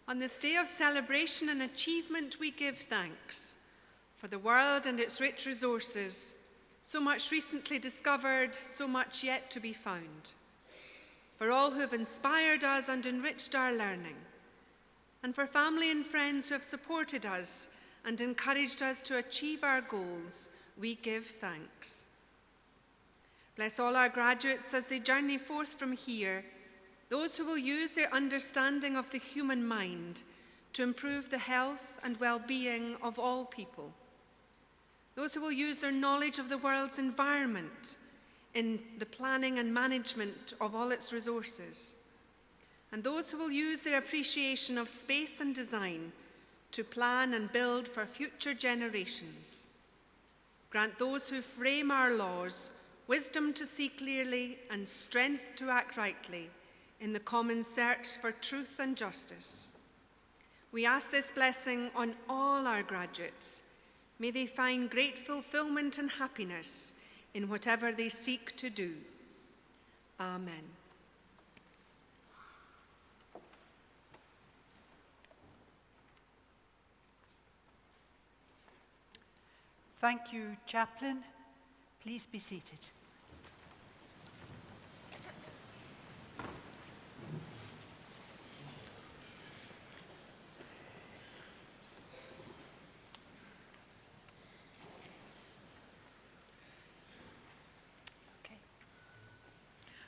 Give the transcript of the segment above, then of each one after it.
On this day of celebration and achievement, we give thanks for the world and its rich resources, so much recently discovered, so much yet to be found, for all who have inspired us and enriched our learning, and for family and friends who have supported us and encouraged us to achieve our goals, we give thanks. Bless all our graduates as they journey forth from here, those who will use their understanding of the human mind to improve the health and well-being of all people. Those who will use their knowledge of the world's environment in the planning and management of all its resources. And those who will use their appreciation of space and design to plan and build for future generations. Grant those who frame our laws wisdom to see clearly and strength to act rightly in the common search for truth and justice. We ask this blessing on all our graduates. May they find great fulfillment and happiness in whatever they seek to do. Amen. Thank you, Chaplain. Please be seated.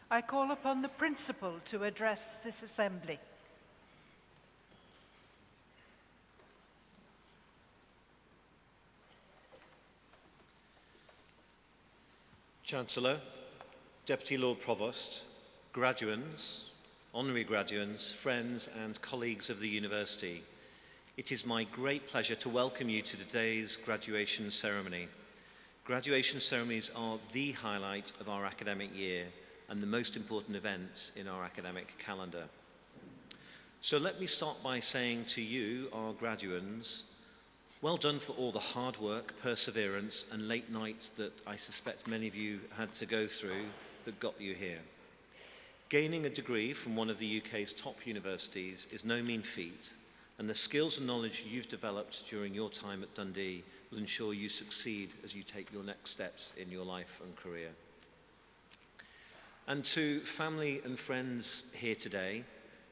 I call upon the Principal to address this assembly. Chancellor, Deputy Lord Provost, graduands, honorary graduands, friends and colleagues of the University, it is my great pleasure to welcome you to today's graduation ceremony. Graduation ceremonies are the highlight of our academic year and the most important events in our academic calendar. So let me start by saying to you, our graduands, well done for all the hard work, perseverance and late nights that I suspect many of you had to go through that got you here. Gaining a degree from one of the UK's top universities is no mean feat, and the skills and knowledge you've developed during your time at Dundee will ensure you succeed as you take your next steps in your life and career. And to family and friends here today,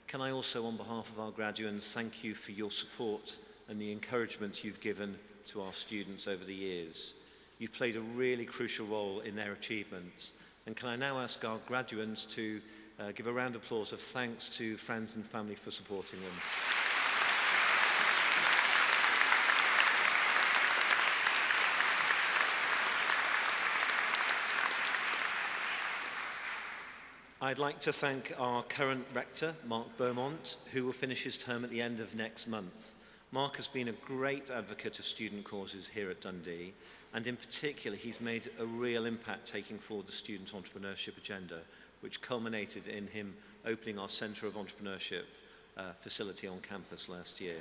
can I also, on behalf of our graduates, thank you for your support and the encouragement you've given to our students over the years. You've played a really crucial role in their achievements. And can I now ask our graduates to give a round of applause of thanks to friends and family for supporting them. I'd like to thank our current rector, Mark Beaumont, who will finish his term at the end of next month. Mark has been a great advocate of student causes here at Dundee, and in particular, he's made a real impact taking forward the student entrepreneurship agenda, which culminated in him opening our Centre of Entrepreneurship facility on campus last year.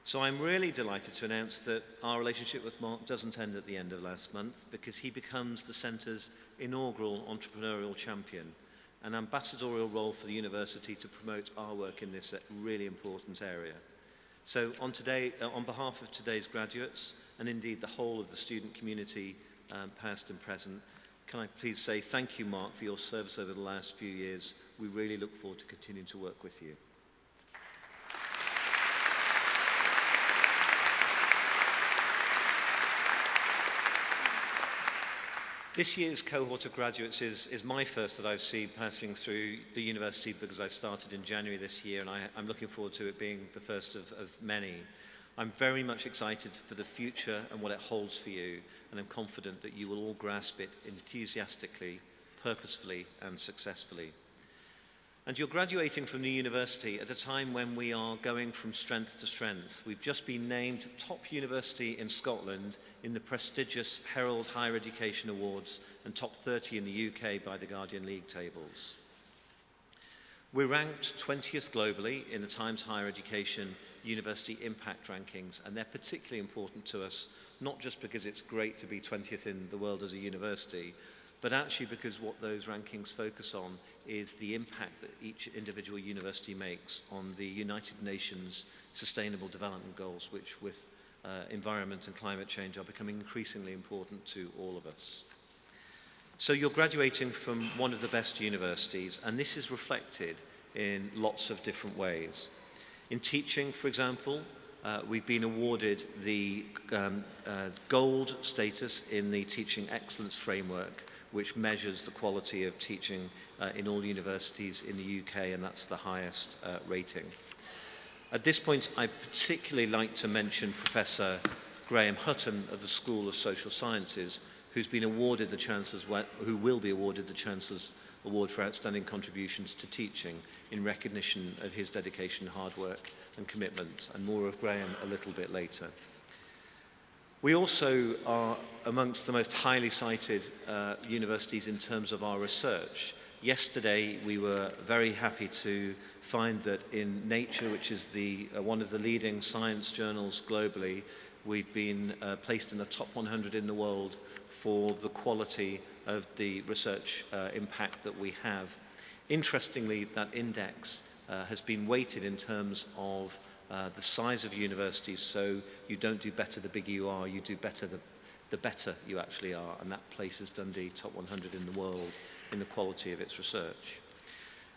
So I'm really delighted to announce that our relationship with Mark doesn't end at the end of last month, because he becomes the Centre's inaugural entrepreneurial champion, an ambassadorial role for the university to promote our work in this really important area. So on behalf of today's graduates, and indeed the whole of the student community, past and present, can I please say thank you, Mark, for your service over the last few years. We really look forward to continuing to work with you. This year's cohort of graduates is my first that I've seen passing through the university, because I started in January this year, and I'm looking forward to it being the first of many. I'm very much excited for the future and what it holds for you, and I'm confident that you will all grasp it enthusiastically, purposefully and successfully. And you're graduating from the university at a time when we are going from strength to strength. We've just been named top university in Scotland in the prestigious Herald Higher Education Awards and top 30 in the UK by the Guardian League tables. We're ranked 20th globally in the Times Higher Education University Impact Rankings, and they're particularly important to us, not just because it's great to be 20th in the world as a university, but actually because what those rankings focus on is the impact that each individual university makes on the United Nations Sustainable Development Goals, which with environment and climate change are becoming increasingly important to all of us. So you're graduating from one of the best universities, and this is reflected in lots of different ways. In teaching, for example, we've been awarded the gold status in the Teaching Excellence Framework, which measures the quality of teaching in all universities in the UK, and that's the highest rating. At this point, I'd particularly like to mention Professor Graham Hutton of the School of Social Sciences, who will be awarded the Chancellor's Award for Outstanding Contributions to Teaching in recognition of his dedication, hard work and commitment, and more of Graham a little bit later. We also are amongst the most highly cited universities in terms of our research. Yesterday, we were very happy to find that in Nature, which is one of the leading science journals globally, we've been placed in the top 100 in the world for the quality of the research impact that we have. Interestingly, that index has been weighted in terms of the size of universities, so you don't do better the bigger you are, you do better the better you actually are, and that places Dundee top 100 in the world in the quality of its research.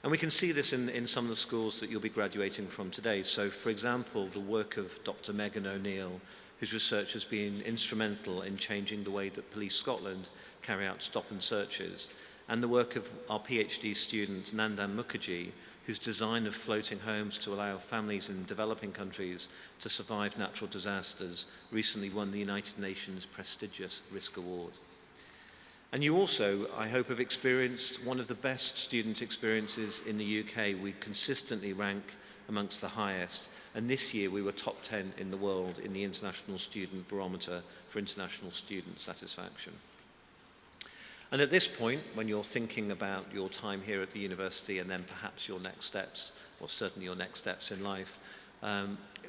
And we can see this in some of the schools that you'll be graduating from today. So, for example, the work of Dr. Megan O'Neill, whose research has been instrumental in changing the way that Police Scotland carry out stop and searches, and the work of our PhD student Nandan Mukherjee, whose design of floating homes to allow families in developing countries to survive natural disasters recently won the United Nations prestigious Risk Award. And you also, I hope, have experienced one of the best student experiences in the UK. We consistently rank amongst the highest, and this year we were top 10 in the world in the International Student Barometer for international student satisfaction. And at this point, when you're thinking about your time here at the university and then perhaps your next steps, or certainly your next steps in life,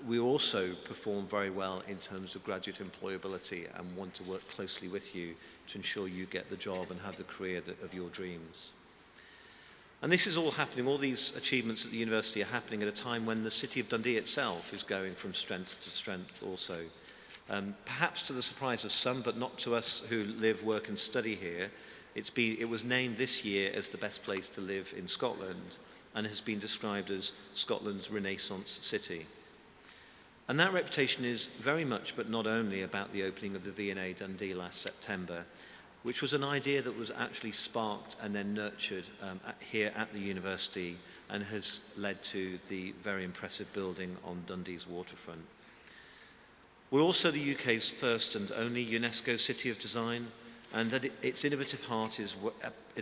we also perform very well in terms of graduate employability and want to work closely with you to ensure you get the job and have the career of your dreams. And this is all happening, all these achievements at the university are happening at a time when the city of Dundee itself is going from strength to strength also. Perhaps to the surprise of some, but not to us who live, work and study here, it was named this year as the best place to live in Scotland and has been described as Scotland's Renaissance city. And that reputation is very much, but not only, about the opening of the V&A Dundee last September, which was an idea that was actually sparked and then nurtured here at the university and has led to the very impressive building on Dundee's waterfront. We're also the UK's first and only UNESCO City of Design, and that its innovative heart is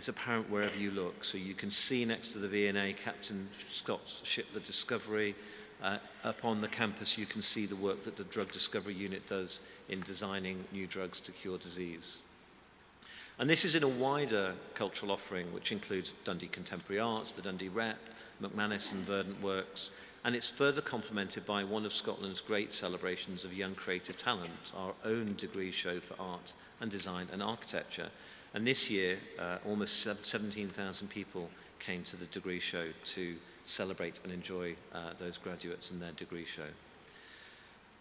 apparent wherever you look. So you can see next to the V&A Captain Scott's ship, the Discovery. Up on the campus you can see the work that the Drug Discovery Unit does in designing new drugs to cure disease. And this is in a wider cultural offering, which includes Dundee Contemporary Arts, the Dundee Rep, McManus and Verdant Works, and it's further complemented by one of Scotland's great celebrations of young creative talent, our own degree show for art and design and architecture. And this year, almost 17,000 people came to the degree show to celebrate and enjoy those graduates and their degree show.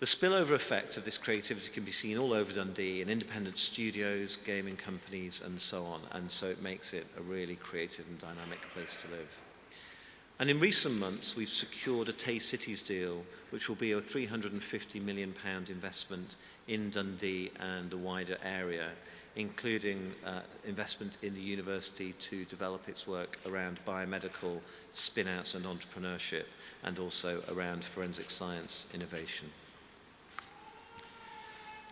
The spillover effect of this creativity can be seen all over Dundee in independent studios, gaming companies and so on, and so it makes it a really creative and dynamic place to live. And in recent months we've secured a Tay Cities deal, which will be a £350 million investment in Dundee and the wider area, including investment in the university to develop its work around biomedical spin-outs and entrepreneurship, and also around forensic science innovation.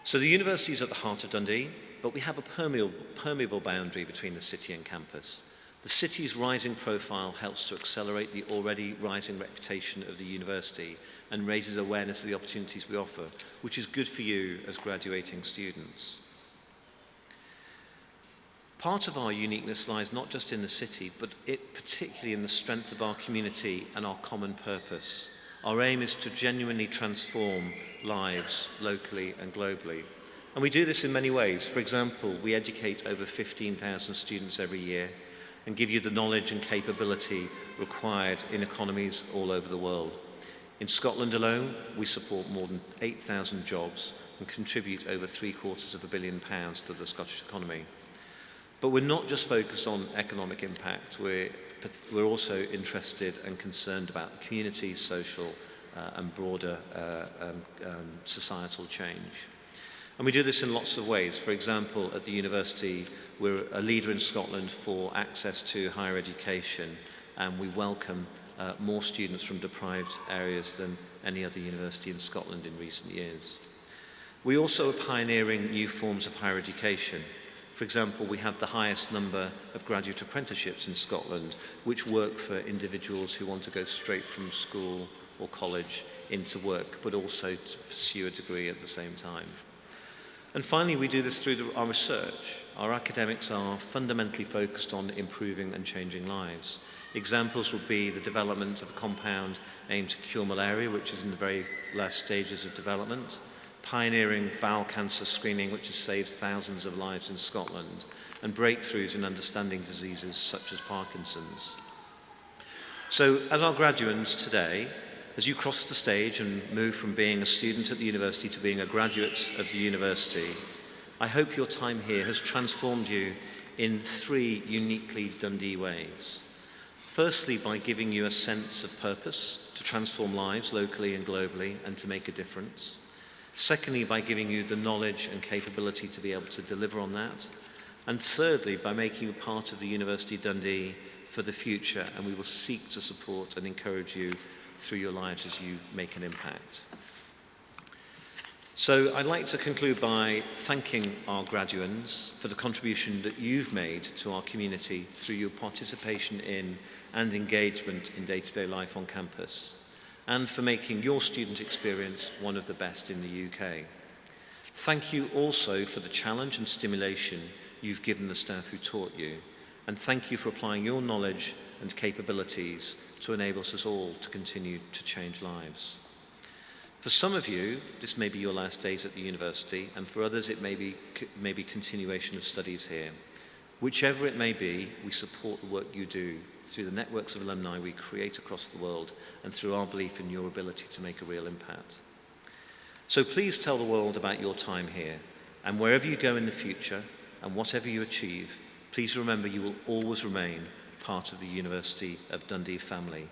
So the university is at the heart of Dundee, but we have a permeable boundary between the city and campus. The city's rising profile helps to accelerate the already rising reputation of the university and raises awareness of the opportunities we offer, which is good for you as graduating students. Part of our uniqueness lies not just in the city, but particularly in the strength of our community and our common purpose. Our aim is to genuinely transform lives locally and globally. And we do this in many ways. For example, we educate over 15,000 students every year. and give you the knowledge and capability required in economies all over the world. In Scotland alone, we support more than 8,000 jobs and contribute over £750 million to the Scottish economy. But we're not just focused on economic impact, we're also interested and concerned about community, social and broader societal change. And we do this in lots of ways. For example, at the university, we're a leader in Scotland for access to higher education, and we welcome more students from deprived areas than any other university in Scotland in recent years. We also are pioneering new forms of higher education. For example, we have the highest number of graduate apprenticeships in Scotland, which work for individuals who want to go straight from school or college into work, but also to pursue a degree at the same time. And finally, we do this through our research. Our academics are fundamentally focused on improving and changing lives. Examples would be the development of a compound aimed to cure malaria, which is in the very last stages of development, pioneering bowel cancer screening, which has saved thousands of lives in Scotland, and breakthroughs in understanding diseases such as Parkinson's. So, as our graduates today, as you cross the stage and move from being a student at the university to being a graduate of the university, I hope your time here has transformed you in 3 uniquely Dundee ways. Firstly, by giving you a sense of purpose to transform lives locally and globally and to make a difference. Secondly, by giving you the knowledge and capability to be able to deliver on that. And thirdly, by making you part of the University of Dundee for the future, and we will seek to support and encourage you through your lives as you make an impact. So I'd like to conclude by thanking our graduands for the contribution that you've made to our community through your participation in and engagement in day-to-day life on campus, and for making your student experience one of the best in the UK. Thank you also for the challenge and stimulation you've given the staff who taught you, and thank you for applying your knowledge and capabilities to enable us all to continue to change lives. For some of you, this may be your last days at the university, and for others it may be continuation of studies here. Whichever it may be, we support the work you do through the networks of alumni we create across the world and through our belief in your ability to make a real impact. So please tell the world about your time here, and wherever you go in the future and whatever you achieve, please remember you will always remain part of the University of Dundee family.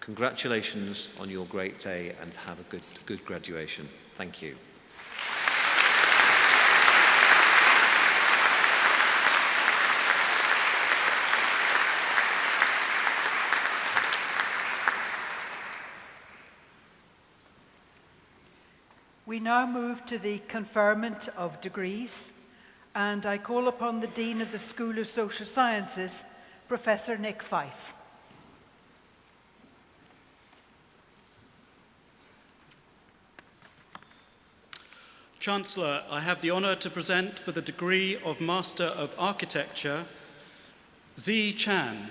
Congratulations on your great day and have a good graduation. Thank you. We now move to the conferment of degrees, and I call upon the Dean of the School of Social Sciences, Professor Nick Fife. Chancellor, I have the honour to present for the degree of Master of Architecture, Zi Chan.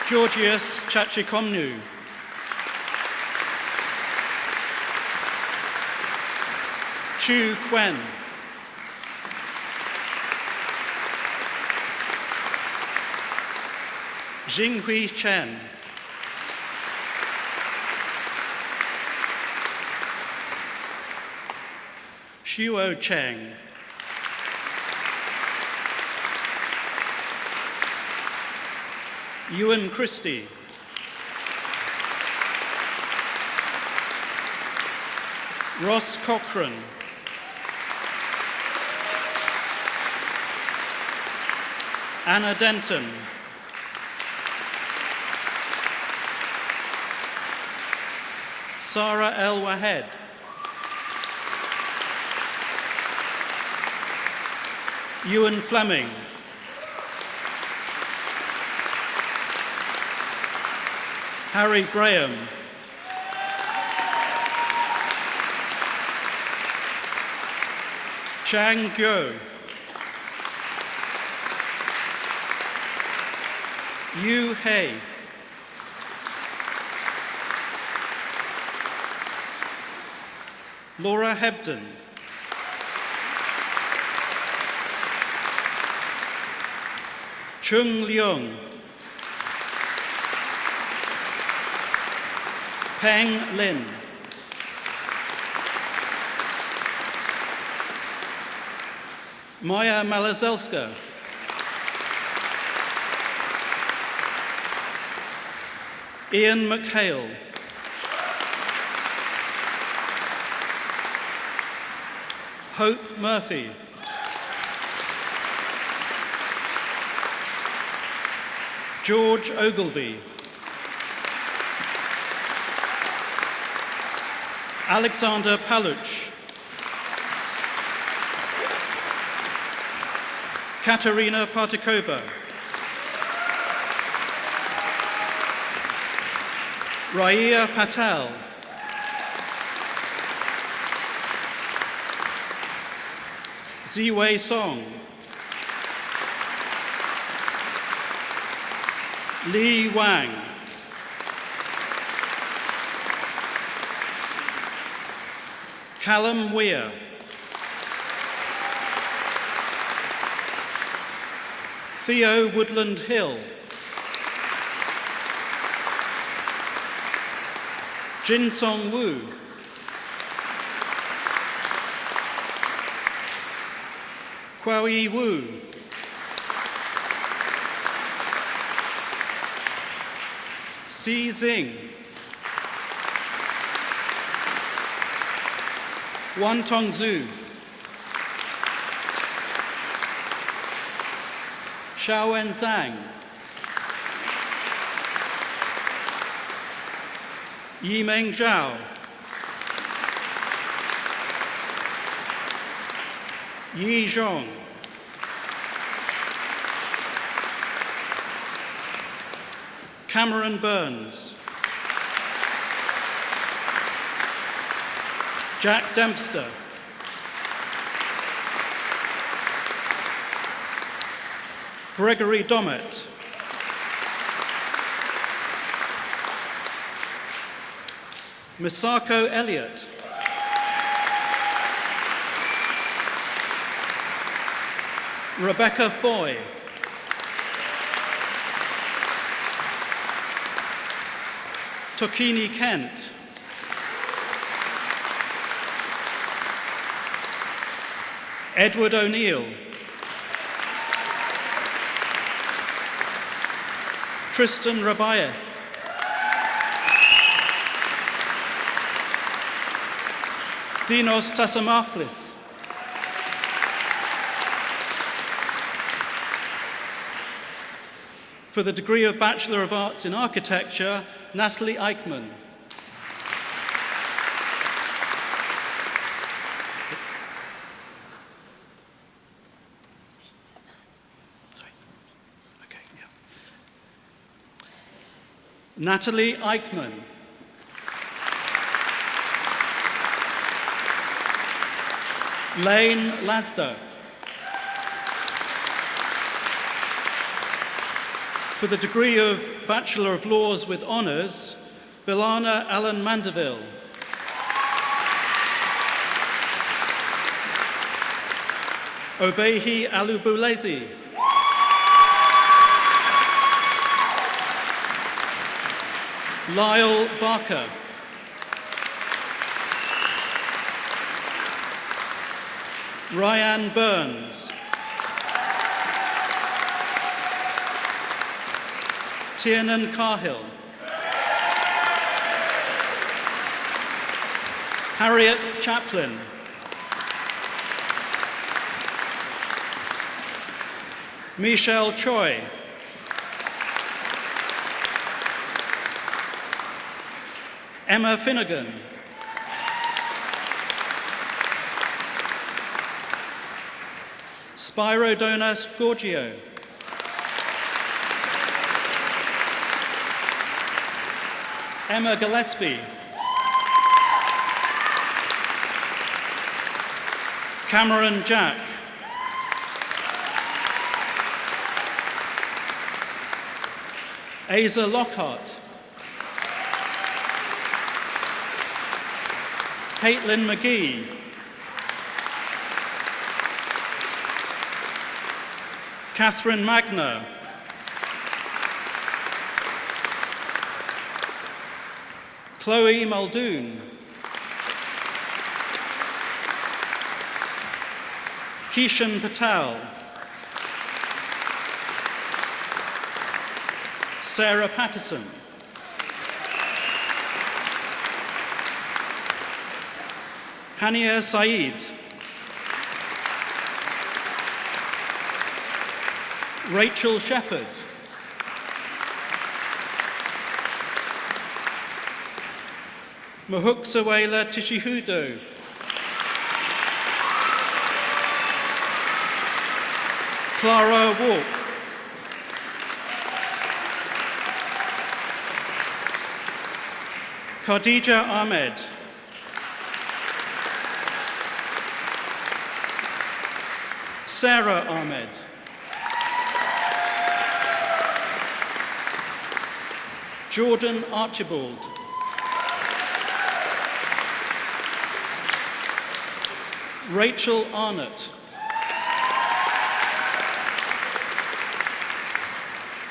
Georgios Chachikomnou. Chu Quen. Jinghui Chen. Shuo Cheng. Ewan Christie. Ross Cochrane. Anna Denton. Sarah El Wahed. Ewan Fleming. Harry Graham. Chang Guo. Yu Hei. Laura Hebden. Chung Leung. Peng Lin. Maya Malazelska. Ian McHale. Hope Murphy. George Ogilvie. Alexander Paluch. Katerina Partikova. Raia Patel. Ziwei Song. Li Wang. Callum Weir. Theo Woodland Hill. Jin Song Woo. Kwaoyi Wu. Si Xing. Wan Tong Zhu. Xiaowen Zhang. Yimeng Zhao. Yi Zhong. Cameron Burns. Jack Dempster. Gregory Dommett. Misako Elliott. Rebecca Foy. Tokini Kent. Edward O'Neill. Tristan Rabaeth. Dinos Tassamaklis. For the degree of Bachelor of Arts in Architecture, Natalie Eichmann. Natalie Eichmann. Lane Lasda. For the degree of Bachelor of Laws with Honours, Bilana Allen Mandeville. Obehi Alubulezi. Lyle Barker. Ryan Burns. Tiernan Carhill. Harriet Chaplin. Michelle Choi. Emma Finnegan. Spyro Donas Gorgio. Emma Gillespie. Cameron Jack. Asa Lockhart. Caitlin McGee. Catherine Magner. Chloe Muldoon. Kishan Patel. Sarah Patterson. Hania Saeed. Rachel Shepherd. Mahuksawela Tishihudo. Clara Walk. Khadija Ahmed. Sarah Ahmed. Jordan Archibald. Rachel Arnott.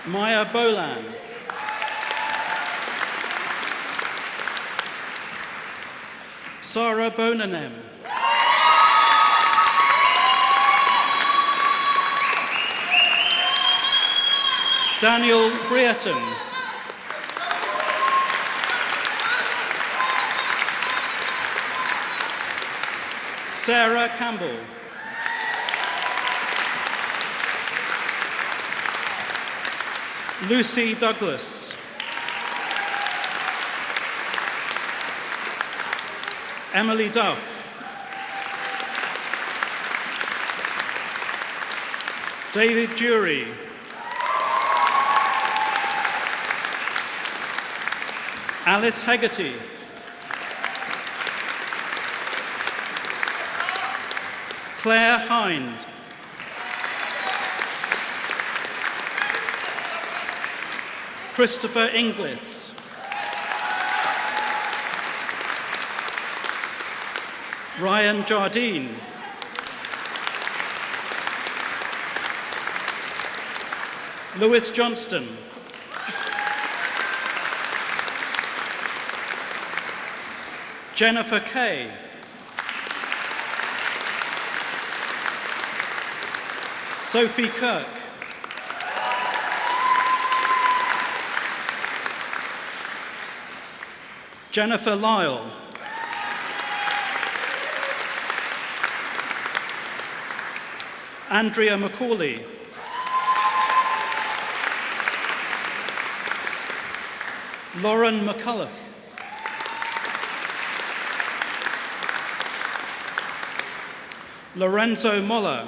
Maya Bolan. Sarah Bonanem. Daniel Brereton. Sarah Campbell. Lucy Douglas. Emily Duff. David Jury. Alice Hegarty. Claire Hind. Christopher Inglis. Ryan Jardine. Lewis Johnston. Jennifer Kay. Sophie Kirk. Jennifer Lyle. Andrea McCauley. Lauren McCulloch. Lorenzo Moller.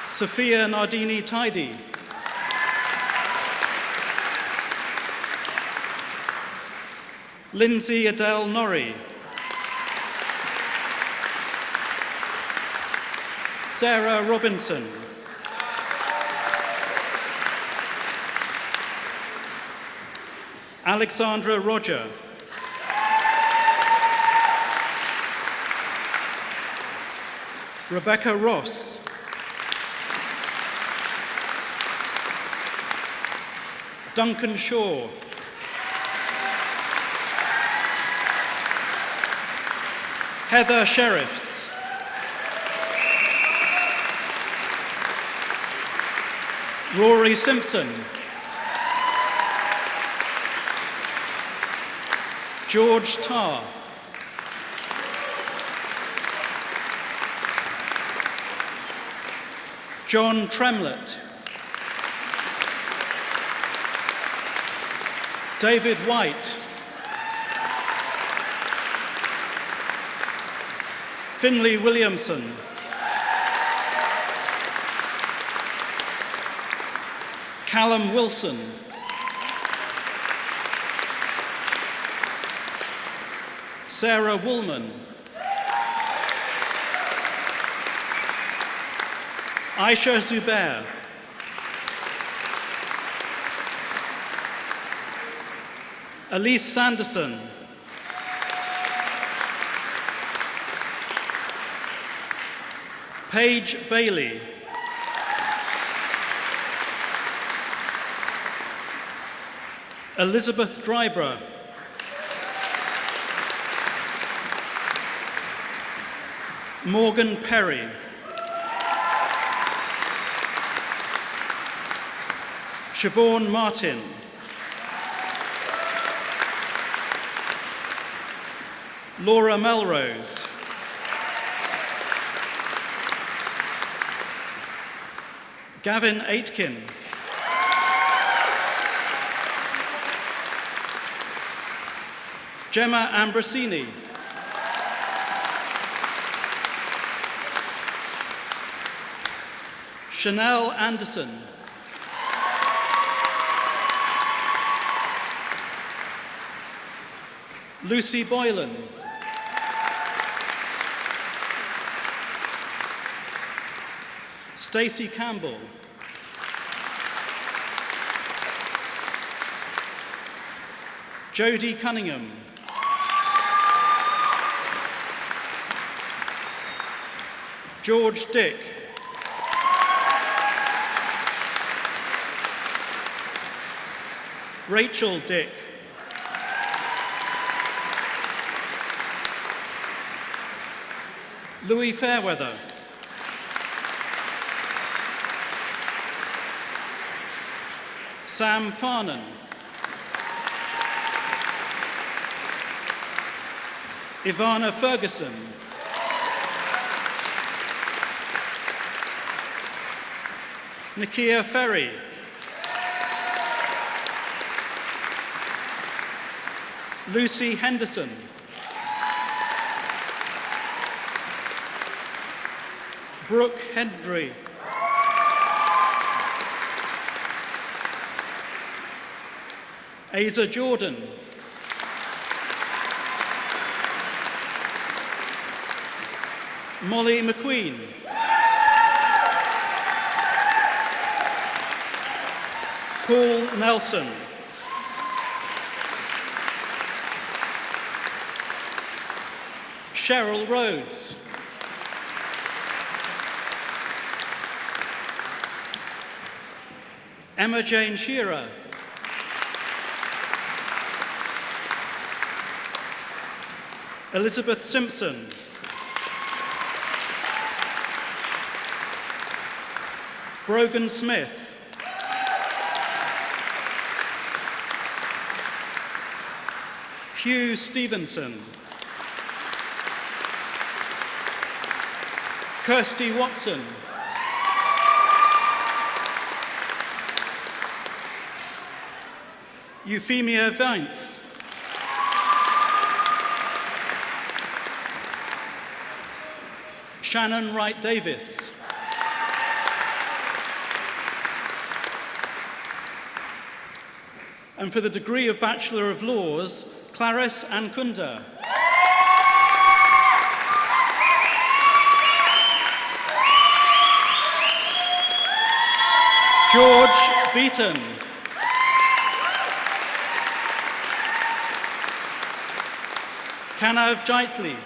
Sophia Nardini Tidy. Lindsay Adele Norrie. Sarah Robinson. Alexandra Roger. Rebecca Ross. Duncan Shaw. Heather Sheriffs. Rory Simpson. George Tarr. John Tremlett. David White. Finley Williamson. Callum Wilson. Sarah Woolman. Aisha Zubair. Elise Sanderson. Paige Bailey. Elizabeth Dryborough. Morgan Perry. Siobhan Martin. Laura Melrose. Gavin Aitken. Gemma Ambrosini. Chanel Anderson. Lucy Boylan. Stacey Campbell. Jodie Cunningham. George Dick. Rachel Dick. Louis Fairweather. Sam Farnan. Ivana Ferguson. Nakia Ferry. Lucy Henderson. Brooke Hendry. Asa Jordan. Molly McQueen. Paul Nelson. Cheryl Rhodes. Emma Jane Shearer. Elizabeth Simpson. Brogan Smith. Hugh Stevenson. Kirsty Watson. Euphemia Vance. Shannon Wright Davis. And for the degree of Bachelor of Laws, Clarice Ankunda. George Beaton. Kanav Jaitley.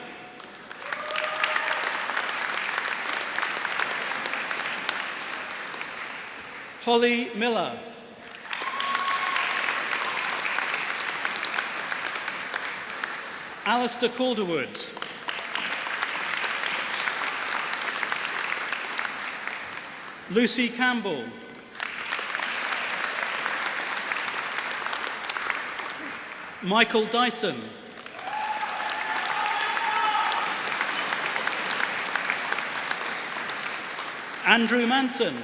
Holly Miller. Alistair Calderwood. Lucy Campbell. Michael Dyson. Andrew Manson.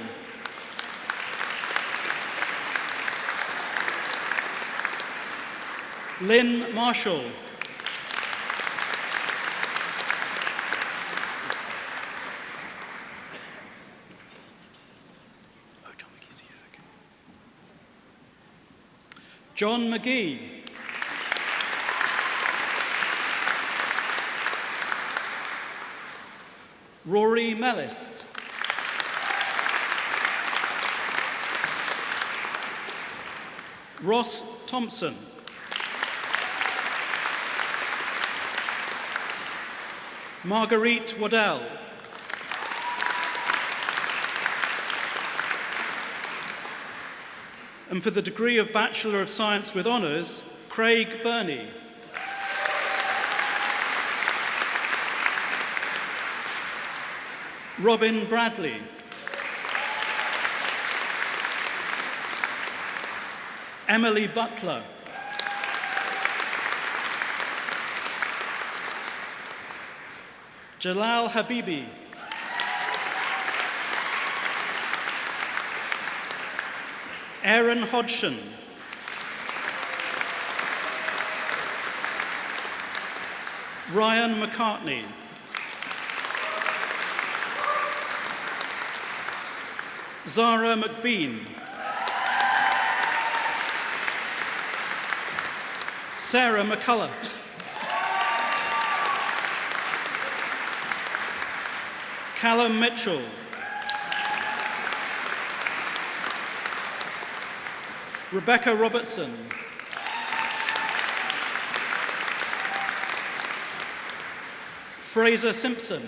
Lynn Marshall. John McGee. Rory Mellis. Ross Thompson. Marguerite Waddell. And for the degree of Bachelor of Science with Honours, Craig Burney. Robin Bradley. Emily Butler. Jalal Habibi. Aaron Hodgson. Ryan McCartney. Zara McBean. Sarah McCullough. Callum Mitchell. Rebecca Robertson. Fraser Simpson.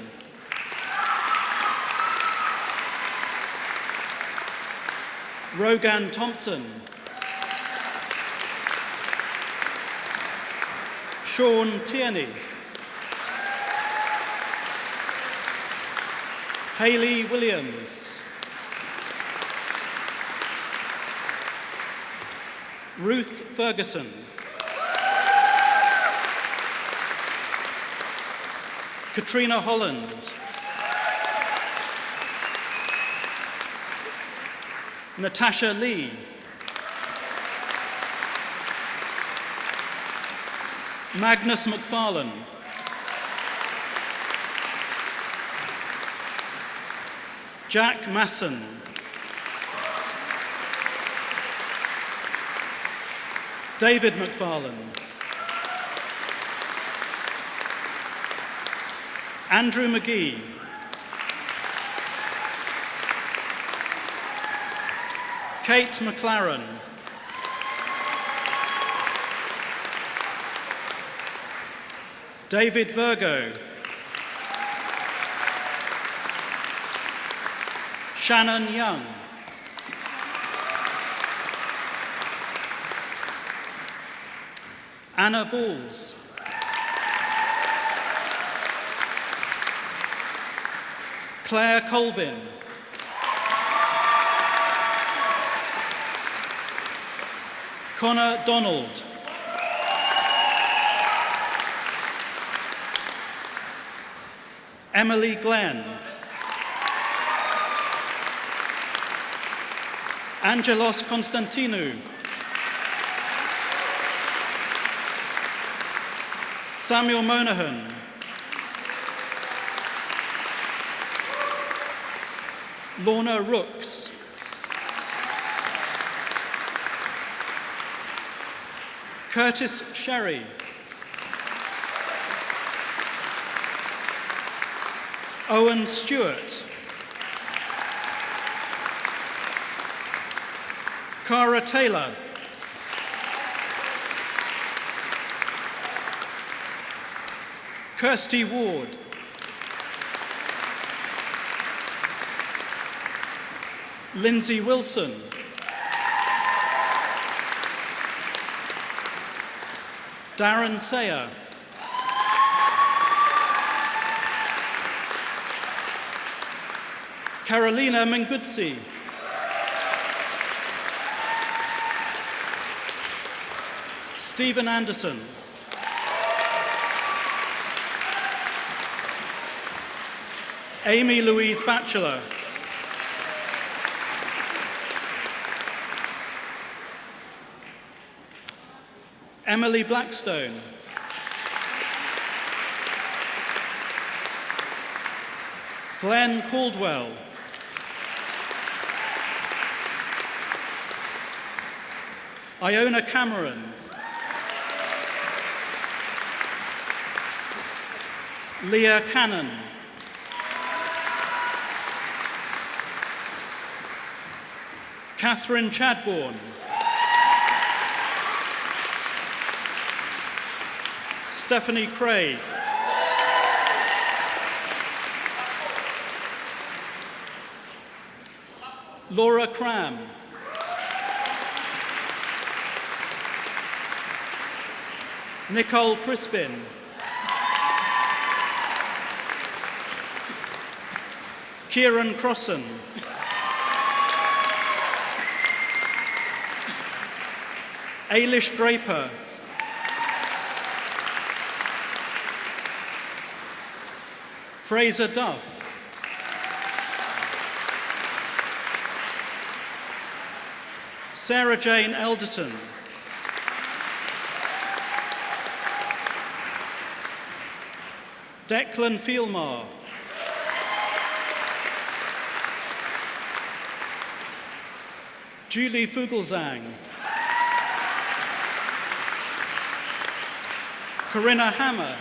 Rogan Thompson. Sean Tierney. Hayley Williams. Ruth Ferguson. Katrina Holland. Natasha Lee. Magnus McFarlane. Jack Masson. David McFarlane. Andrew McGee. Kate McLaren. David Virgo. Shannon Young. Anna Balls. Claire Colvin. Connor Donald. Emily Glenn. Angelos Konstantinou. Samuel Monahan. Lorna Rooks. Curtis Sherry. Owen Stewart. Cara Taylor. Kirsty Ward. Lindsay Wilson. Darren Sayer. Carolina Mengutsi. Stephen Anderson. Amy Louise Batchelor. Emily Blackstone. Glenn Caldwell. Iona Cameron. Leah Cannon. Catherine Chadbourne. Stephanie Craig. Laura Cram. Nicole Crispin. Kieran Crossan. Ailish Draper. Fraser Duff. Sarah Jane Elderton. Declan Fielmar. Julie Fugelsang. Corinna Hammer.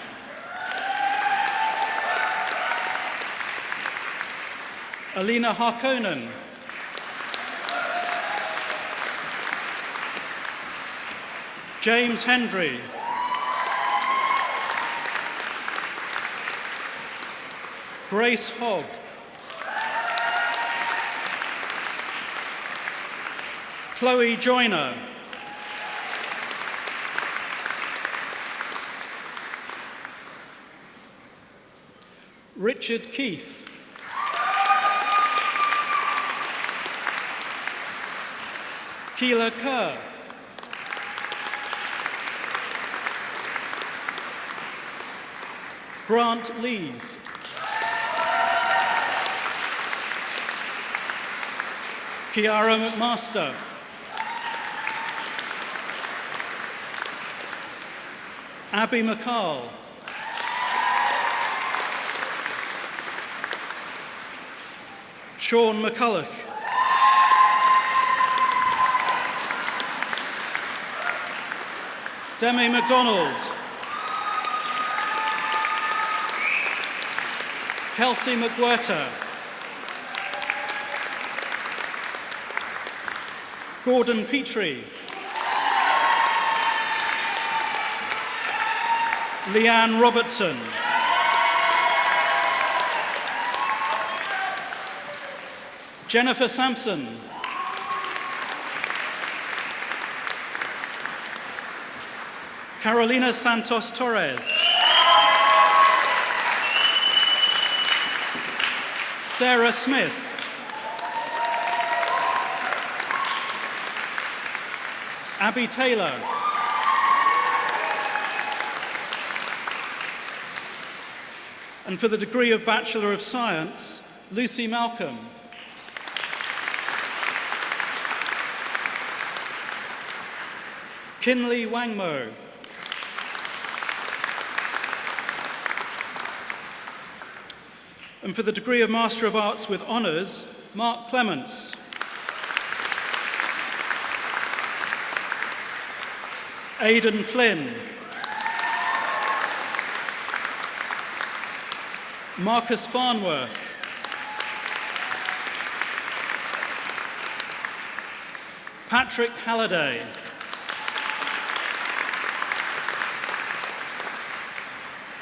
Alina Harkonnen. James Hendry. Grace Hogg. Chloe Joyner. Richard Keith. Keela Kerr. Grant Lees. Kiara McMaster. Abby McCall. Sean McCulloch. Demi MacDonald. Kelsey McWhirter. Gordon Petrie. Leanne Robertson. Jennifer Sampson. Carolina Santos Torres. Sarah Smith. Abby Taylor. And for the degree of Bachelor of Science, Lucy Malcolm. Kinley Wangmo. And for the degree of Master of Arts with Honours, Mark Clements. Aidan Flynn. Marcus Farnworth. Patrick Halliday.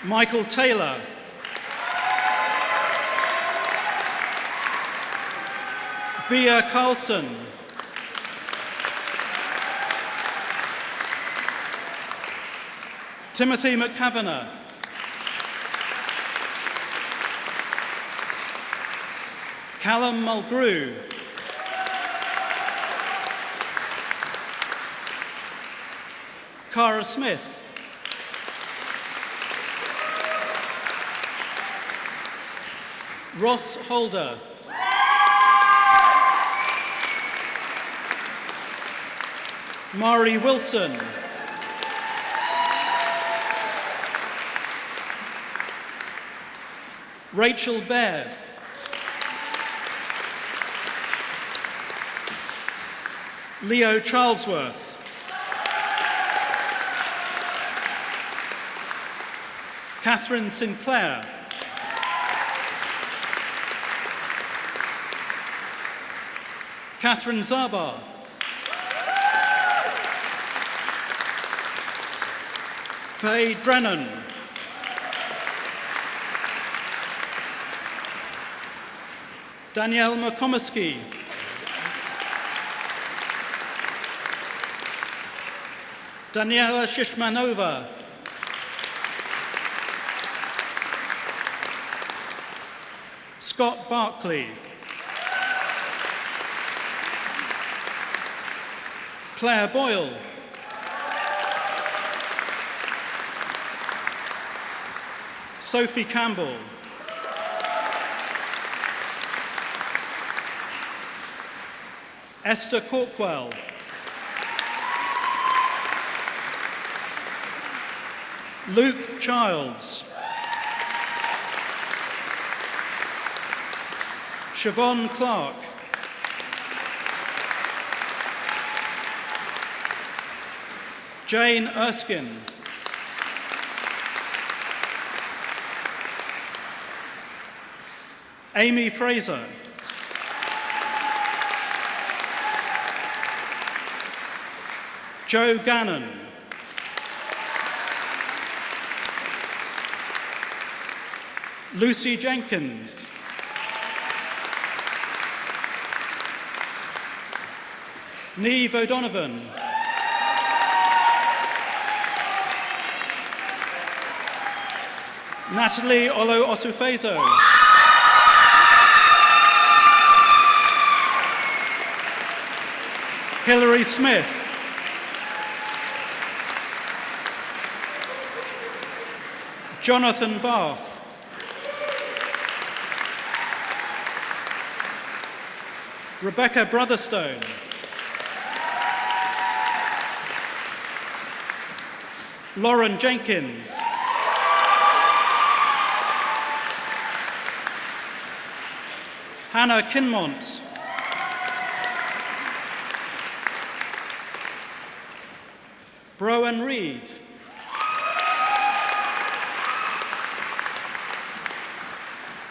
Michael Taylor. Bea Carlson. Timothy McCavanagh. Callum Mulgrew. Cara Smith. Ross Holder. Mari Wilson. Rachel Baird. Leo Charlesworth. Catherine Sinclair. Catherine Zabar. Faye Drennan. Danielle McComiskey. Daniela Shishmanova. Scott Barkley. Claire Boyle. Sophie Campbell. Esther Corkwell. Luke Childs. Siobhan Clark. Jane Erskine. Amy Fraser. Joe Gannon. Lucy Jenkins. Neve O'Donovan. Natalie Olo Osufezo. Hilary Smith. Jonathan Bath. Rebecca Brotherstone. Lauren Jenkins. Hannah Kinmont. Browan Reed.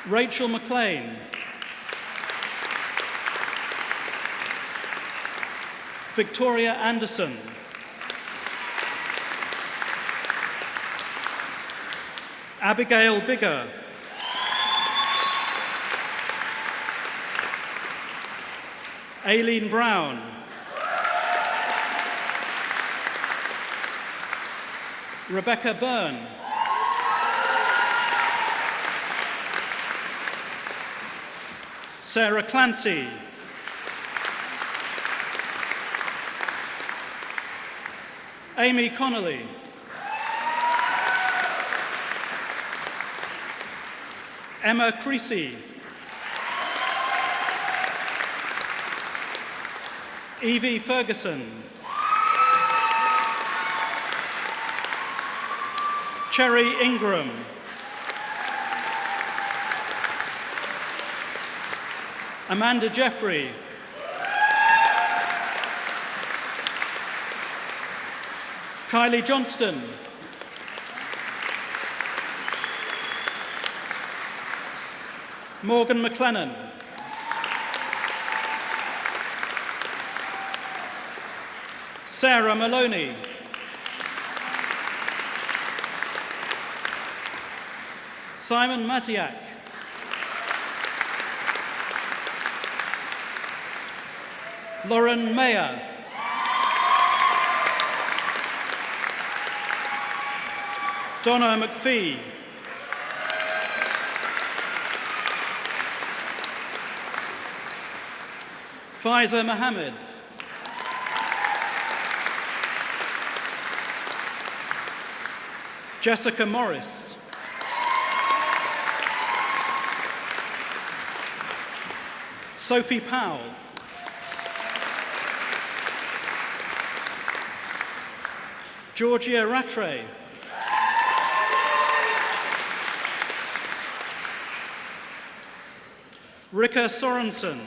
Rachel McLean. Victoria Anderson. Abigail Bigger. Aileen Brown. Rebecca Byrne. Sarah Clancy. Amy Connolly. Emma Creasy. Evie Ferguson. Cherry Ingram. Amanda Jeffrey. Kylie Johnston. Morgan McLennan. Sarah Maloney. Simon Matiak. Lauren Mayer. Donna McPhee. Faiza Mohammed. Jessica Morris. Sophie Powell. Georgia Rattray. Rika Sorensen.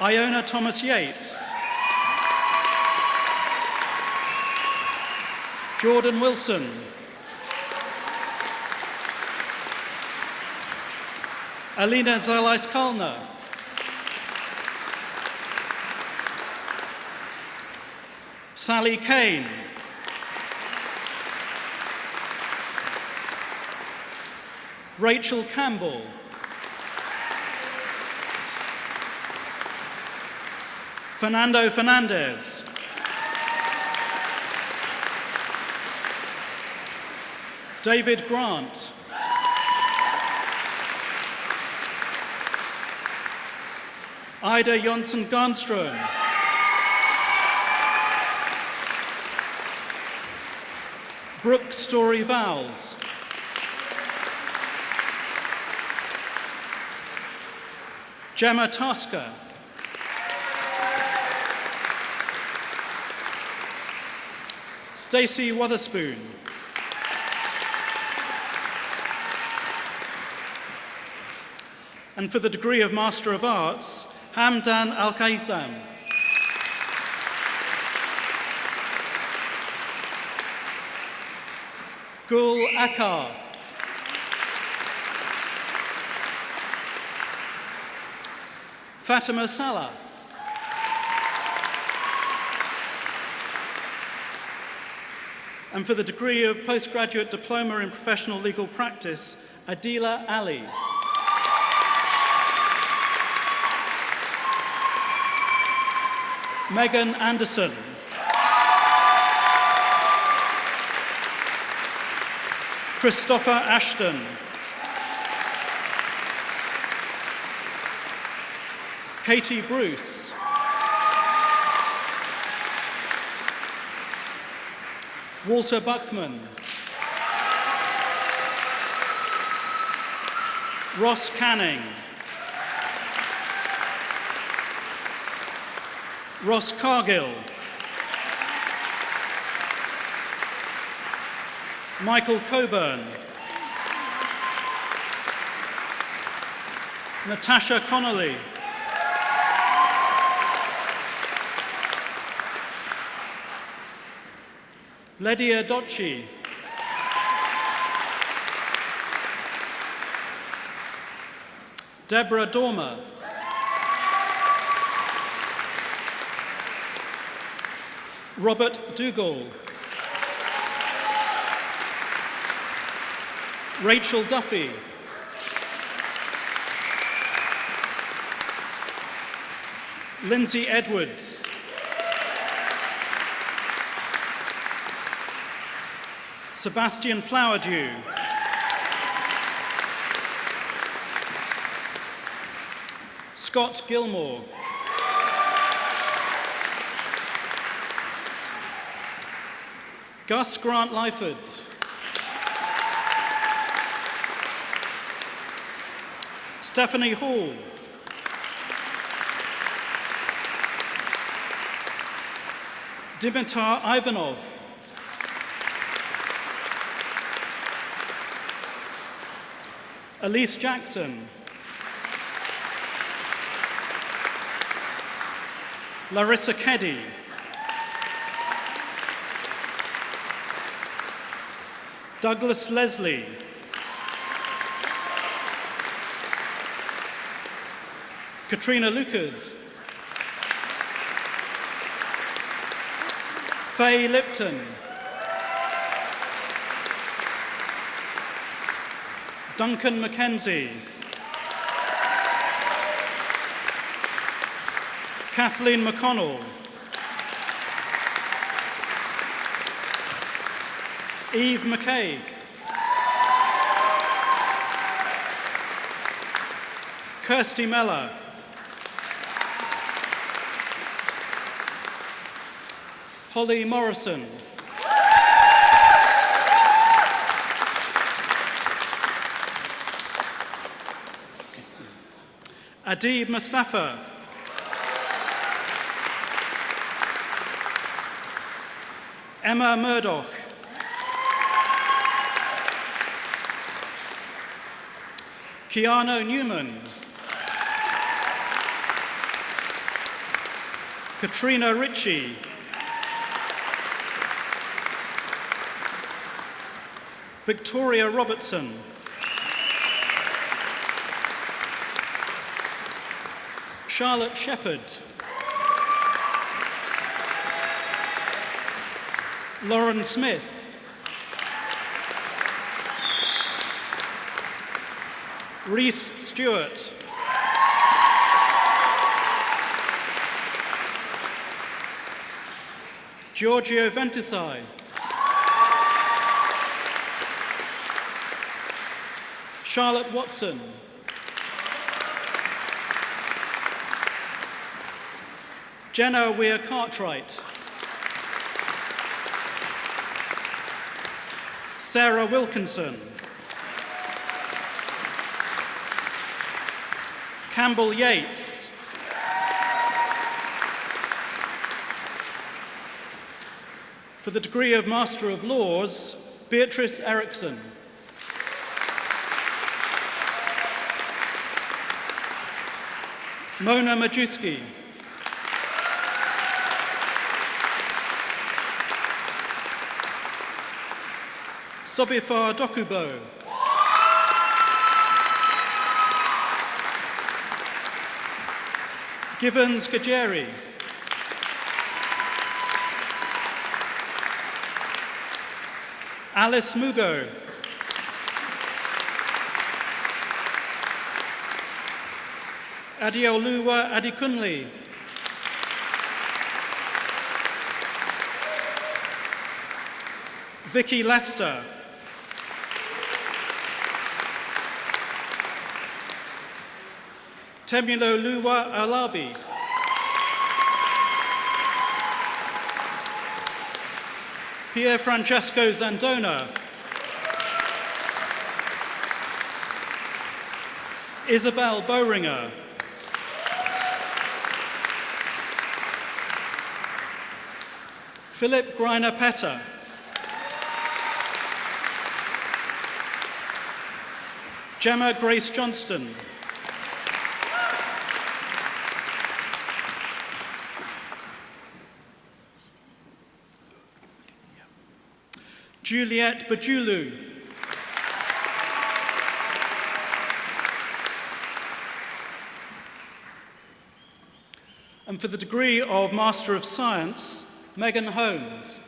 Iona Thomas Yates. Jordan Wilson. Alina Zalais-Kalna. Sally Kane. Rachel Campbell. Fernando Fernandez. David Grant. Ida Jonsson Garnström. Brooke Story Vowles. Gemma Tasker. Stacey Wotherspoon. And for the degree of Master of Arts, Hamdan Al-Qaitham. Gul Akar. Fatima Salah. And for the degree of Postgraduate Diploma in Professional Legal Practice, Adila Ali. Megan Anderson. Christopher Ashton. Katie Bruce. Walter Buckman. Ross Canning. Ross Cargill. Michael Coburn. Natasha Connolly. Lydia Docci. Deborah Dormer. Robert Dougal. Rachel Duffy. Lindsay Edwards. Sebastian Flowerdew. Scott Gilmore. Gus Grant Lyford. Stephanie Hall. Dimitar Ivanov. Elise Jackson. Larissa Keddy. Douglas Leslie. Katrina Lucas. Faye Lipton. Duncan Mackenzie. Kathleen McConnell. Eve McCaig. Kirsty Meller. Holly Morrison. Adib Mustafa. Emma Murdoch. Keanu Newman. Katrina Ritchie. Victoria Robertson. Charlotte Shepherd. Lauren Smith. Reese Stewart. Giorgio Ventisai. Charlotte Watson. Jenna Weir Cartwright. Sarah Wilkinson. Campbell Yates. For the degree of Master of Laws, Beatrice Erickson. Mona Majewski. Sobifa Dokubo. Givens Gajeri. Alice Mugo. Adeoluwa Adekunle. Vicky Lester. Temulo Luwa Alabi. Pier Francesco Zandona. Isabel Boehringer. Philip Greiner Petter. Gemma Grace Johnston. Juliette Bajulu. And for the degree of Master of Science, Megan Holmes.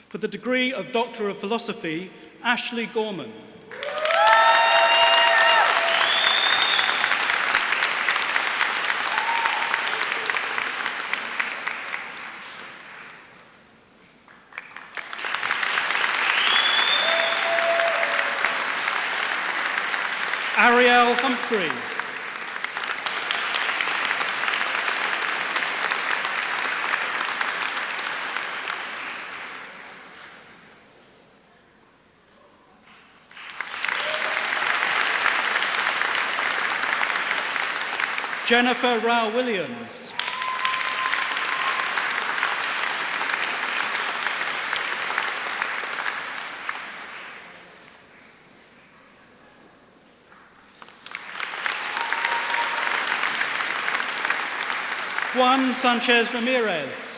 For the degree of Doctor of Philosophy, Ashley Gorman. Ariel Humphrey. Jennifer Rao Williams. Juan Sanchez Ramirez.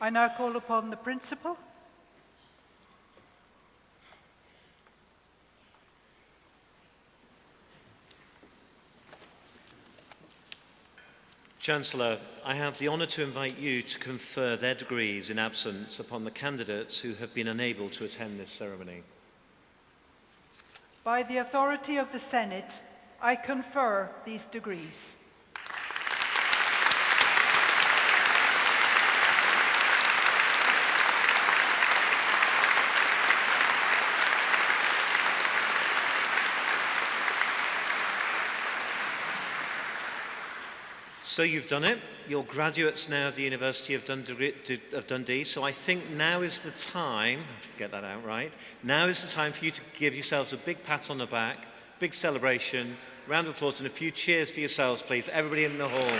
I now call upon the Principal. Chancellor, I have the honour to invite you to confer their degrees in absence upon the candidates who have been unable to attend this ceremony. By the authority of the Senate, I confer these degrees. So you've done it. You're graduates now of the University of Dundee. So I think now is the time, I have to get that out right, now is the time for you to give yourselves a big pat on the back, big celebration, round of applause and a few cheers for yourselves, please. Everybody in the hall.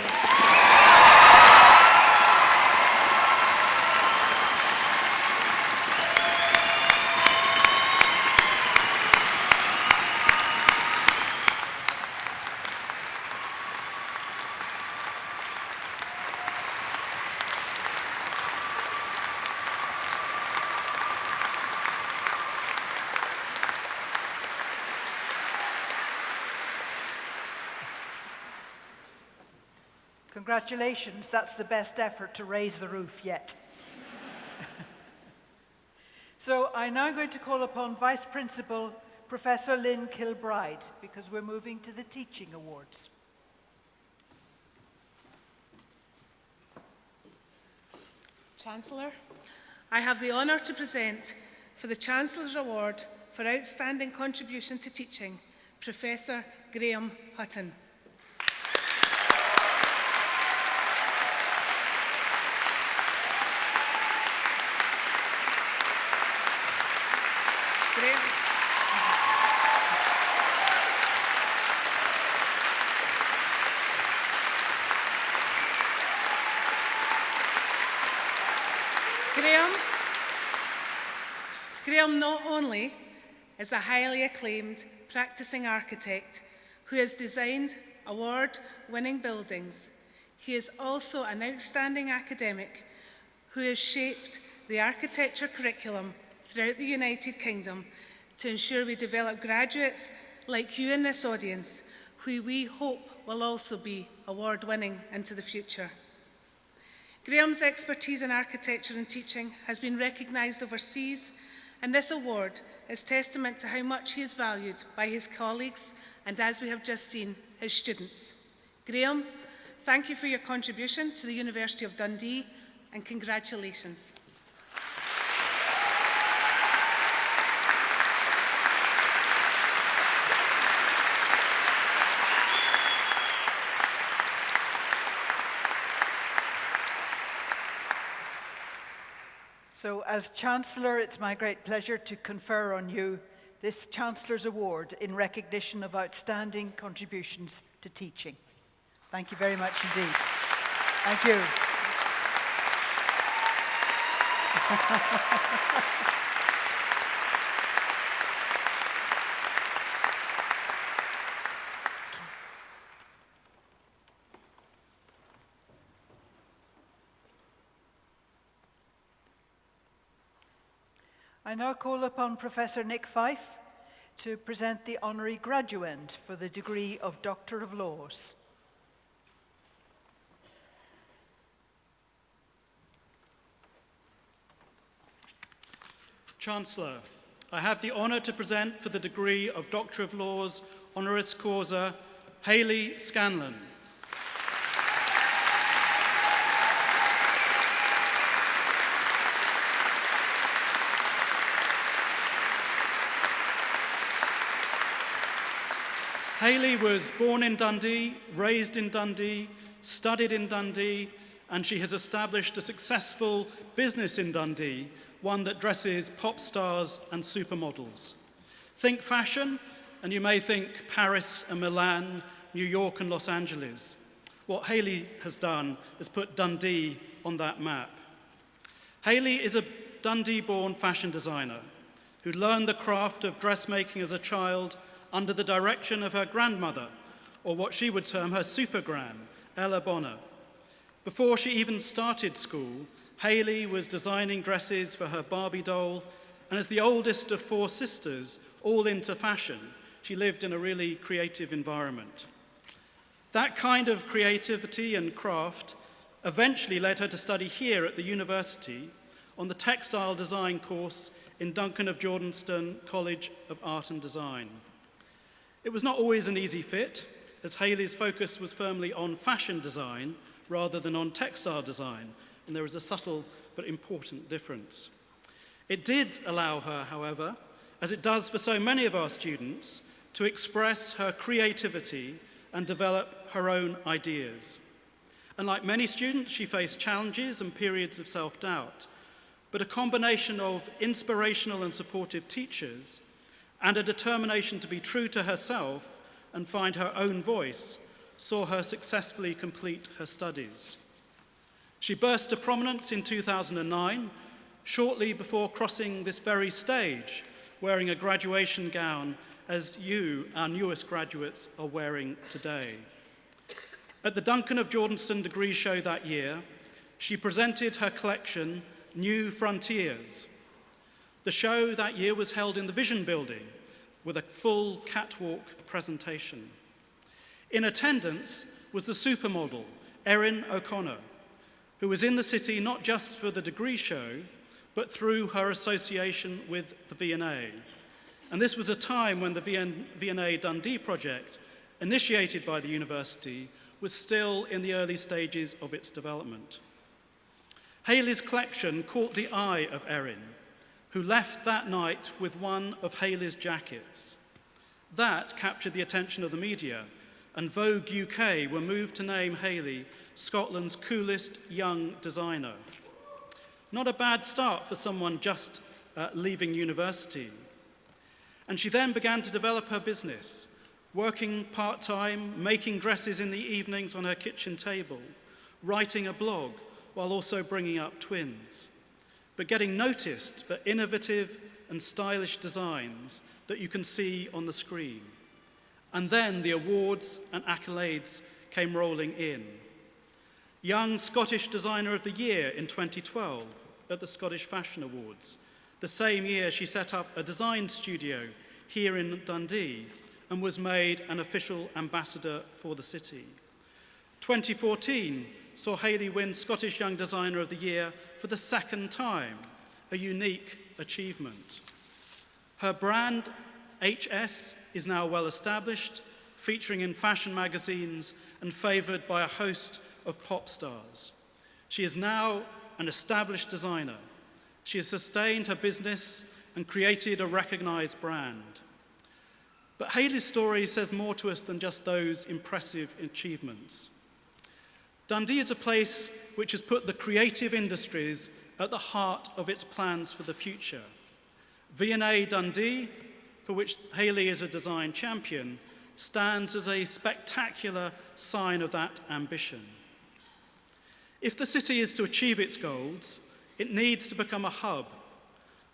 Congratulations, that's the best effort to raise the roof yet. So I'm now going to call upon Vice Principal Professor Lynn Kilbride, because we're moving to the Teaching Awards. Chancellor, I have the honour to present for the Chancellor's Award for Outstanding Contribution to Teaching, Professor Graham Hutton. Graham not only is a highly acclaimed practising architect who has designed award-winning buildings, he is also an outstanding academic who has shaped the architecture curriculum throughout the United Kingdom to ensure we develop graduates like you in this audience, who we hope will also be award-winning into the future. Graham's expertise in architecture and teaching has been recognised overseas, and this award is testament to how much he is valued by his colleagues and, as we have just seen, his students. Graham, thank you for your contribution to the University of Dundee, and congratulations. So as Chancellor, it's my great pleasure to confer on you this Chancellor's Award in recognition of outstanding contributions to teaching. Thank you very much indeed. Thank you. I now call upon Professor Nick Fife to present the Honorary Graduand for the degree of Doctor of Laws. Chancellor, I have the honour to present for the degree of Doctor of Laws, honoris causa, Hayley Scanlon. Hayley was born in Dundee, raised in Dundee, studied in Dundee, and she has established a successful business in Dundee, one that dresses pop stars and supermodels. Think fashion, and you may think Paris and Milan, New York and Los Angeles. What Hayley has done is put Dundee on that map. Hayley is a Dundee-born fashion designer who learned the craft of dressmaking as a child under the direction of her grandmother, or what she would term her super-gran, Ella Bonner. Before she even started school, Hayley was designing dresses for her Barbie doll, and as the oldest of 4 sisters, all into fashion, she lived in a really creative environment. That kind of creativity and craft eventually led her to study here at the university on the textile design course in Duncan of Jordanston College of Art and Design. It was not always an easy fit, as Hayley's focus was firmly on fashion design rather than on textile design, and there is a subtle but important difference. It did allow her, however, as it does for so many of our students, to express her creativity and develop her own ideas. And like many students, she faced challenges and periods of self-doubt, but a combination of inspirational and supportive teachers and a determination to be true to herself and find her own voice saw her successfully complete her studies. She burst to prominence in 2009, shortly before crossing this very stage, wearing a graduation gown as you, our newest graduates, are wearing today. At the Duncan of Jordanston Degree Show that year, she presented her collection, New Frontiers. The show that year was held in the Vision Building with a full catwalk presentation. In attendance was the supermodel, Erin O'Connor, who was in the city not just for the degree show, but through her association with the V&A. And this was a time when the V&A Dundee project, initiated by the university, was still in the early stages of its development. Hayley's collection caught the eye of Erin, who left that night with one of Hayley's jackets. That captured the attention of the media, and Vogue UK were moved to name Hayley Scotland's coolest young designer. Not a bad start for someone just leaving university. And she then began to develop her business, working part-time, making dresses in the evenings on her kitchen table, writing a blog while also bringing up twins, but getting noticed for innovative and stylish designs that you can see on the screen. And then the awards and accolades came rolling in. Young Scottish Designer of the Year in 2012 at the Scottish Fashion Awards. The same year she set up a design studio here in Dundee and was made an official ambassador for the city. 2014 saw Hayley win Scottish Young Designer of the Year for the second time, a unique achievement. Her brand, HS, is now well established, featuring in fashion magazines and favoured by a host of pop stars. She is now an established designer. She has sustained her business and created a recognised brand. But Hayley's story says more to us than just those impressive achievements. Dundee is a place which has put the creative industries at the heart of its plans for the future. V&A Dundee, for which Hayley is a design champion, stands as a spectacular sign of that ambition. If the city is to achieve its goals, it needs to become a hub,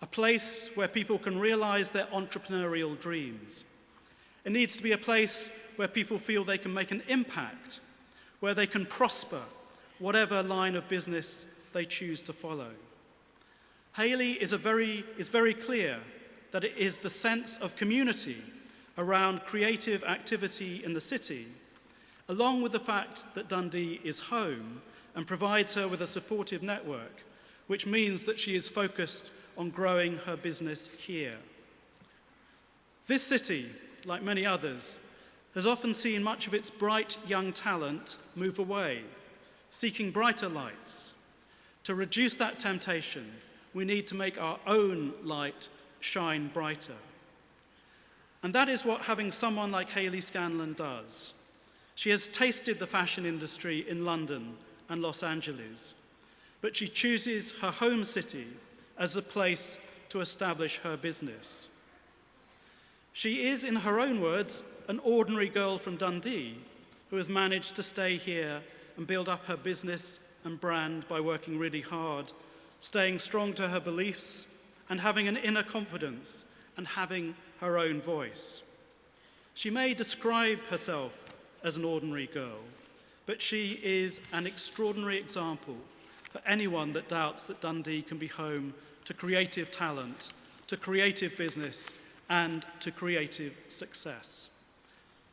a place where people can realise their entrepreneurial dreams. It needs to be a place where people feel they can make an impact, where they can prosper, whatever line of business they choose to follow. Hayley is very clear that it is the sense of community around creative activity in the city, along with the fact that Dundee is home and provides her with a supportive network, which means that she is focused on growing her business here. This city, like many others, has often seen much of its bright young talent move away, seeking brighter lights. To reduce that temptation, we need to make our own light shine brighter. And that is what having someone like Hayley Scanlon does. She has tasted the fashion industry in London and Los Angeles, but she chooses her home city as the place to establish her business. She is, in her own words, an ordinary girl from Dundee who has managed to stay here and build up her business and brand by working really hard, staying strong to her beliefs and having an inner confidence and having her own voice. She may describe herself as an ordinary girl, but she is an extraordinary example for anyone that doubts that Dundee can be home to creative talent, to creative business, and to creative success.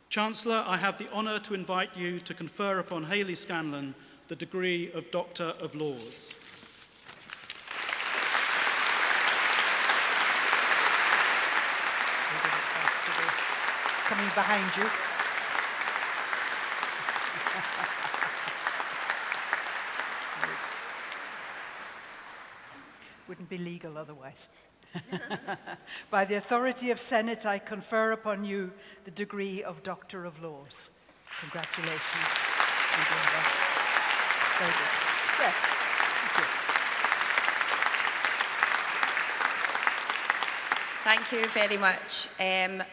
Chancellor, I have the honour to invite you to confer upon Hayley Scanlon the degree of Doctor of Laws. Coming behind you. Wouldn't be legal otherwise. By the authority of Senate, I confer upon you the degree of Doctor of Laws. Congratulations. Very good. Yes. Thank you. Thank you very much.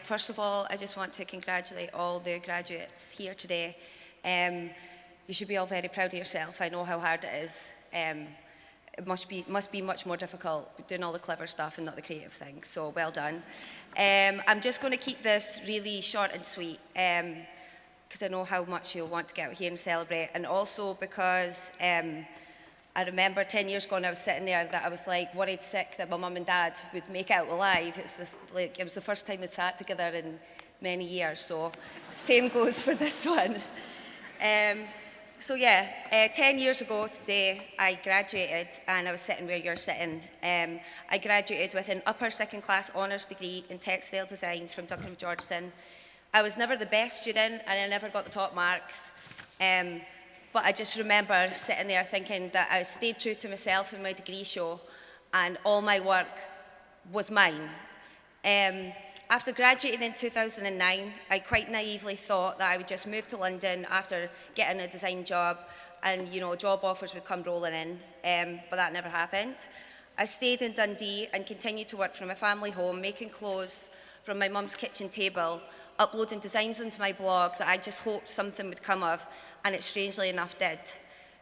First of all, I just want to congratulate all the graduates here today. You should be all very proud of yourself. I know how hard it is. It must be much more difficult doing all the clever stuff and not the creative things, so well done. I'm just going to keep this really short and sweet because I know how much you'll want to get out here and celebrate, and also because I remember 10 years ago when I was sitting there that I was like worried sick that my mum and dad would make out alive. It was the first time they'd sat together in many years, so same goes for this one. So yeah, 10 years ago today, I graduated, and I was sitting where you're sitting. I graduated with an upper second class honours degree in textile design from Dundee Georgeson. I was never the best student, and I never got the top marks. But I just remember sitting there thinking that I stayed true to myself in my degree show, and all my work was mine. After graduating in 2009, I quite naively thought that I would just move to London after getting a design job, and job offers would come rolling in, but that never happened. I stayed in Dundee and continued to work from a family home, making clothes from my mum's kitchen table, uploading designs onto my blog that I just hoped something would come of, and it strangely enough did.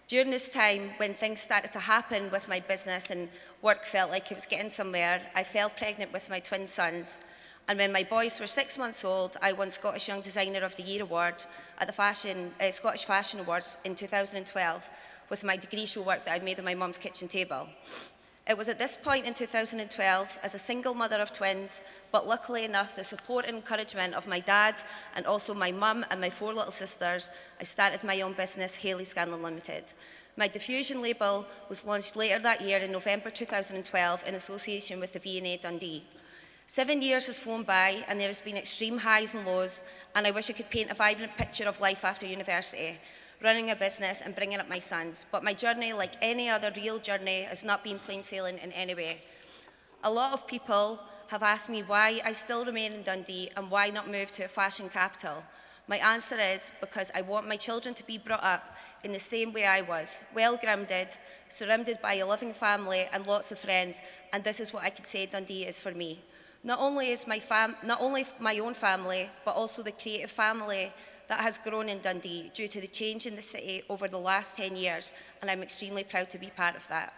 During this time, when things started to happen with my business and work felt like it was getting somewhere, I fell pregnant with my twin sons. And when my boys were 6 months old, I won Scottish Young Designer of the Year award at the Scottish Fashion Awards in 2012 with my degree show work that I'd made on my mum's kitchen table. It was at this point in 2012, as a single mother of twins, but luckily enough, the support and encouragement of my dad and also my mum and my 4 little sisters, I started my own business, Hayley Scanlon Limited. My diffusion label was launched later that year in November 2012 in association with the V&A Dundee. 7 years has flown by, and there has been extreme highs and lows, and I wish I could paint a vibrant picture of life after university, running a business and bringing up my sons. But my journey, like any other real journey, has not been plain sailing in any way. A lot of people have asked me why I still remain in Dundee and why not move to a fashion capital. My answer is because I want my children to be brought up in the same way I was, well-grounded, surrounded by a loving family and lots of friends, and this is what I could say Dundee is for me. Not only my own family, but also the creative family that has grown in Dundee due to the change in the city over the last 10 years, and I'm extremely proud to be part of that.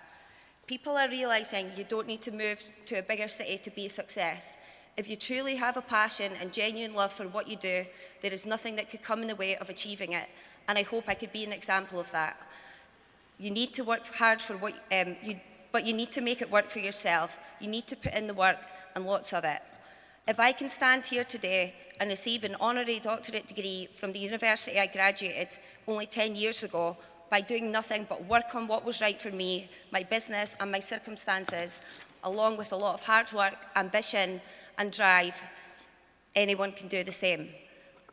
People are realising you don't need to move to a bigger city to be a success. If you truly have a passion and genuine love for what you do, there is nothing that could come in the way of achieving it, and I hope I could be an example of that. You need to work hard for what, but you need to make it work for yourself. You need to put in the work, and lots of it. If I can stand here today and receive an honorary doctorate degree from the university I graduated only 10 years ago by doing nothing but work on what was right for me, my business and my circumstances, along with a lot of hard work, ambition and drive, anyone can do the same.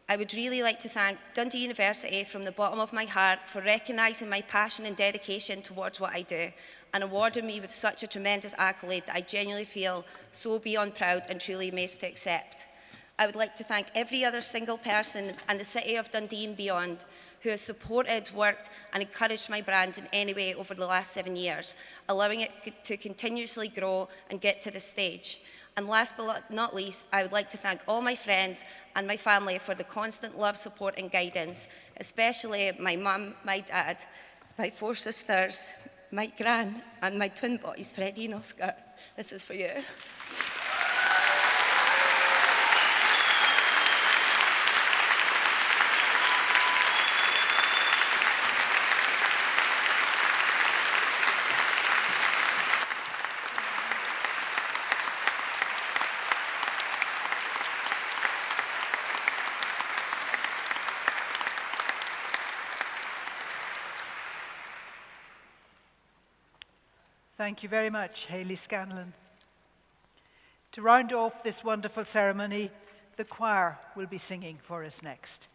I would really like to thank Dundee University from the bottom of my heart for recognising my passion and dedication towards what I do and awarding me with such a tremendous accolade that I genuinely feel so beyond proud and truly amazed to accept. I would like to thank every other single person and the city of Dundee and beyond who has supported, worked and encouraged my brand in any way over the last 7 years, allowing it to continuously grow and get to this stage. And last but not least, I would like to thank all my friends and my family for the constant love, support and guidance, especially my mum, my dad, my 4 sisters, my gran and my twin boys, Freddie and Oscar. This is for you. Thank you very much, Hayley Scanlon. To round off this wonderful ceremony, the choir will be singing for us next.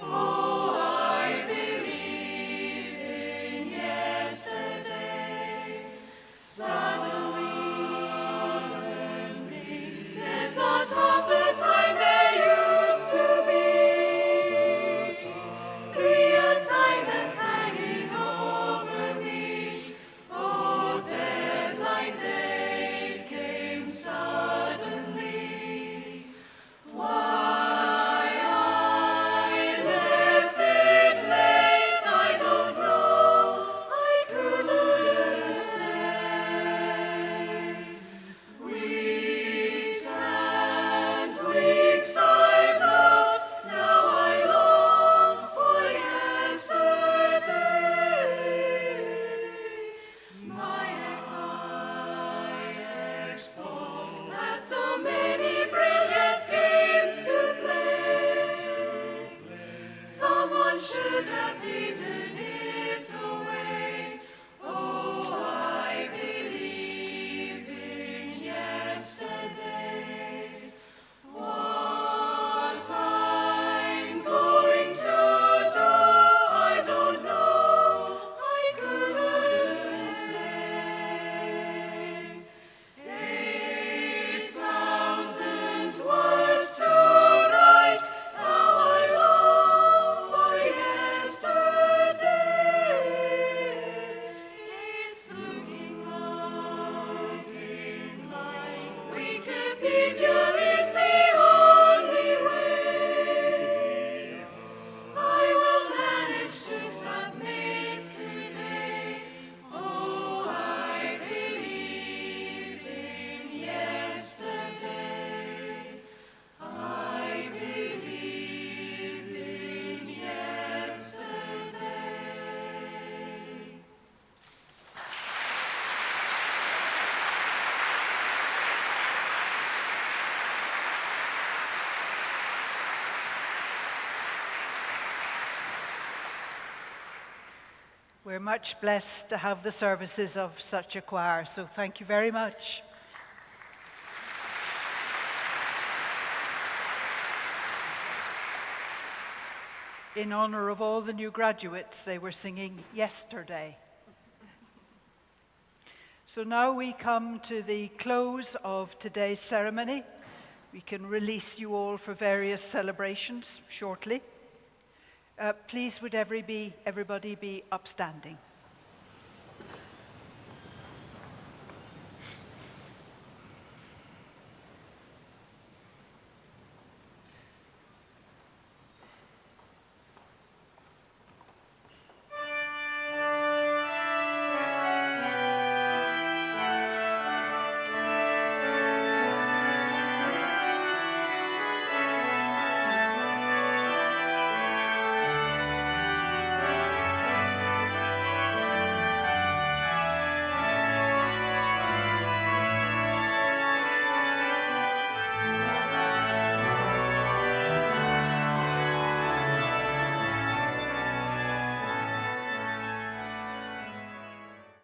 Oh Someone should have hidden it away. Oh, I believe in yesterday. What I'm going to do, I don't know. I couldn't say. 8,000 words to write. How I long for yesterday. It's looking like Wikipedia is the only way. I will manage to submit today. Oh, I believe in yesterday. I believe in yesterday. We're much blessed to have the services of such a choir, so thank you very much. In honor of all the new graduates, they were singing Yesterday. So now we come to the close of today's ceremony. We can release you all for various celebrations shortly. Please would everybody be upstanding.